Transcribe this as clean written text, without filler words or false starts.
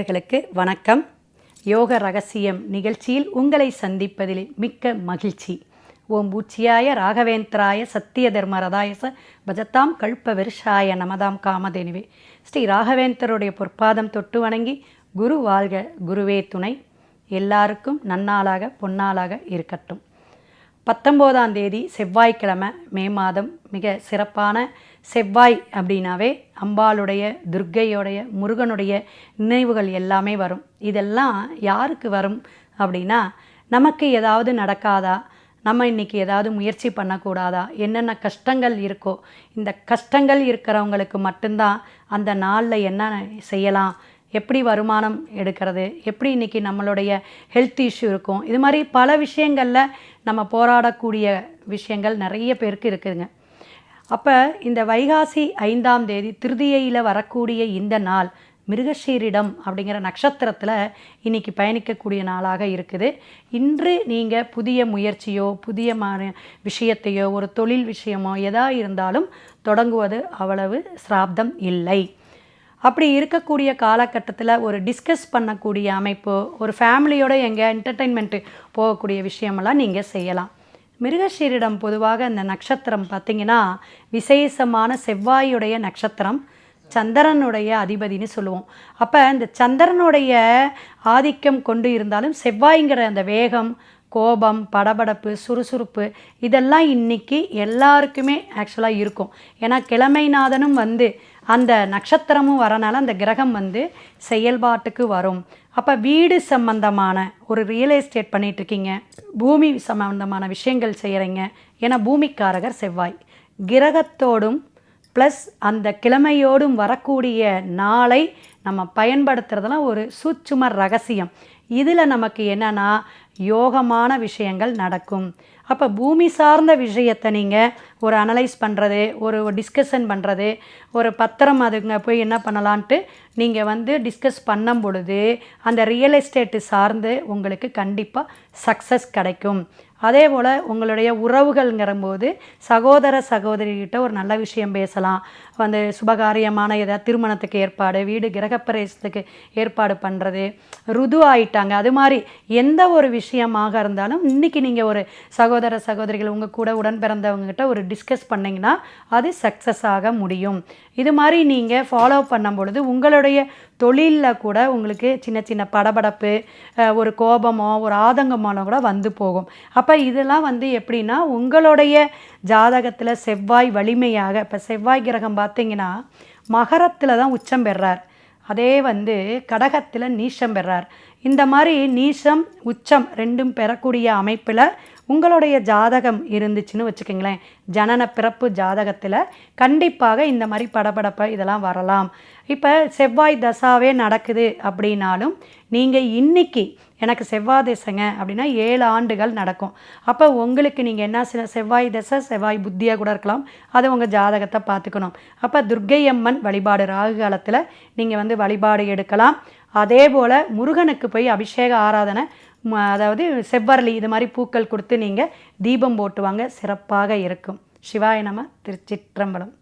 நேயர்களுக்கு வணக்கம். யோக ரகசியம் நிகழ்ச்சியில் உங்களை சந்திப்பதில் மிக்க மகிழ்ச்சி. ஓம் பூச்சியாய ராகவேந்திராய சத்திய தர்மரதாயச பஜத்தாம் கல்ப விருஷாய நமதாம் காமதேனுவே. ஸ்ரீ ராகவேந்தருடைய பொற்பாதம் தொட்டு வணங்கி குரு வாழ்க, குருவே துணை. எல்லாருக்கும் நன்னாளாக பொன்னாளாக இருக்கட்டும். 19ஆம் தேதி செவ்வாய்க்கிழமை, மே மாதம். மிக சிறப்பான செவ்வாய் அப்படின்னாவே அம்பாளுடைய, துர்க்கையோடைய, முருகனுடைய நினைவுகள் எல்லாமே வரும். இதெல்லாம் யாருக்கு வரும் அப்படின்னா, நமக்கு ஏதாவது நடக்காதா, நம்ம இன்றைக்கி ஏதாவது முயற்சி பண்ணக்கூடாதா, என்னென்ன கஷ்டங்கள் இருக்கோ, இந்த கஷ்டங்கள் இருக்கிறவங்களுக்கு மட்டும்தான் அந்த நாளில் என்ன செய்யலாம், எப்படி வருமானம் எடுக்கிறது, எப்படி இன்றைக்கி நம்மளுடைய ஹெல்த் இஷ்யூ இருக்கும், இது மாதிரி பல விஷயங்களில் நம்ம போராடக்கூடிய விஷயங்கள் நிறைய பேருக்கு இருக்குதுங்க. அப்போ இந்த வைகாசி 5ஆம் தேதி திருதியையில் வரக்கூடிய இந்த நாள் மிருகஷீரிடம் அப்படிங்கிற நட்சத்திரத்தில் இன்றைக்கி பயணிக்கக்கூடிய நாளாக இருக்குது. இன்று நீங்கள் புதிய முயற்சியோ புதிய விஷயத்தையோ ஒரு தொழில் விஷயமோ எதாக இருந்தாலும் தொடங்குவது அவ்வளவு சிராப்தம் இல்லை. அப்படி இருக்கக்கூடிய காலகட்டத்தில் ஒரு டிஸ்கஸ் பண்ணக்கூடிய அமைப்பு, ஒரு ஃபேமிலியோட எங்கே என்டர்டெயின்மெண்ட்டு போகக்கூடிய விஷயமெல்லாம் நீங்கள் செய்யலாம். மிருகஷீரிடம் பொதுவாக இந்த நட்சத்திரம் பார்த்திங்கன்னா விசேஷமான செவ்வாயுடைய நட்சத்திரம், சந்திரனுடைய அதிபதினு சொல்லுவோம். அப்போ இந்த சந்திரனுடைய ஆதிக்கம் கொண்டு இருந்தாலும் செவ்வாய்ங்கிற அந்த வேகம், கோபம், படபடப்பு, சுறுசுறுப்பு இதெல்லாம் இன்றைக்கி எல்லாருக்குமே ஆக்சுவலாக இருக்கும். ஏன்னா கிழமைநாதனும் அந்த நட்சத்திரமும் வரனால அந்த கிரகம் செயல்பாட்டுக்கு வரும். அப்போ வீடு சம்பந்தமான ஒரு ரியல் எஸ்டேட் பண்ணிகிட்ருக்கீங்க, பூமி சம்பந்தமான விஷயங்கள் செய்கிறீங்க. ஏன்னா பூமிக்காரகர் செவ்வாய். கிரகத்தோடும் ப்ளஸ் அந்த கிழமையோடும் வரக்கூடிய நாளை நம்ம பயன்படுத்துறதுலாம் ஒரு சூட்சும ரகசியம். இதில் நமக்கு என்னென்னா யோகமான விஷயங்கள் நடக்கும். அப்போ பூமி சார்ந்த விஷயத்தை நீங்கள் ஒரு அனலைஸ் பண்ணுறது, ஒரு டிஸ்கஷன் பண்ணுறது, ஒரு பத்திரம் அதுங்க போய் என்ன பண்ணலான்ட்டு நீங்கள் டிஸ்கஸ் பண்ணும் பொழுது அந்த ரியல் எஸ்டேட்டு சார்ந்து உங்களுக்கு கண்டிப்பாக சக்ஸஸ் கிடைக்கும். அதே போல் உங்களுடைய உறவுகள்ங்கிறம்போது சகோதர சகோதரிகிட்ட ஒரு நல்ல விஷயம் பேசலாம். சுபகாரியமான ஏதாவது திருமணத்துக்கு ஏற்பாடு, வீடு கிரகப்பிரவேசத்துக்கு ஏற்பாடு பண்ணுறது, ருது ஆயிட்டாங்க, அது மாதிரி எந்த ஒரு விஷயமாக இருந்தாலும் இன்றைக்கி நீங்கள் ஒரு சகோதர சகோதரிகள் உங்கள் கூட உடன் பிறந்தவங்ககிட்ட ஒரு டிஸ்கஸ் பண்ணிங்கன்னா அது சக்ஸஸ் ஆக முடியும். இது மாதிரி நீங்கள் ஃபாலோ பண்ணும் பொழுது உங்களுடைய தொழிலில் கூட உங்களுக்கு சின்ன சின்ன படபடப்பு, ஒரு கோபமோ ஒரு ஆதங்கமானோ கூட போகும். அப்போ இதெல்லாம் எப்படின்னா உங்களுடைய ஜாதகத்தில் செவ்வாய் வலிமையாக, இப்போ செவ்வாய் கிரகம் பார்த்திங்கன்னா மகரத்தில் தான் உச்சம் பெறார், அதே கடகத்தில் நீச்சம் பெறார். இந்த மாதிரி நீச்சம் உச்சம் ரெண்டும் பெறக்கூடிய அமைப்பில் உங்களுடைய ஜாதகம் இருந்துச்சுன்னு வச்சுக்கோங்களேன், ஜனன பிறப்பு ஜாதகத்தில் கண்டிப்பாக இந்த மாதிரி படபடப்பை இதெல்லாம் வரலாம். இப்போ செவ்வாய் தசாவே நடக்குது அப்படின்னாலும் நீங்கள் இன்றைக்கி எனக்கு செவ்வாய் தசைங்க அப்படின்னா 7 ஆண்டுகள் நடக்கும். அப்போ உங்களுக்கு நீங்கள் என்ன செவ்வாய் தசை செவ்வாய் புத்தியாக கூட இருக்கலாம், அது உங்கள் ஜாதகத்தை பார்த்துக்கணும். அப்போ துர்க்கை அம்மன் வழிபாடு ராகு காலத்தில் நீங்கள் வழிபாடு எடுக்கலாம். அதே போல் முருகனுக்கு போய் அபிஷேக ஆராதனை, அதாவது செவ்வரளி இது மாதிரி பூக்கள் கொடுத்து நீங்கள் தீபம் போட்டுவாங்க, சிறப்பாக இருக்கும். சிவாய நம. திருச்சிற்றம்பலம்.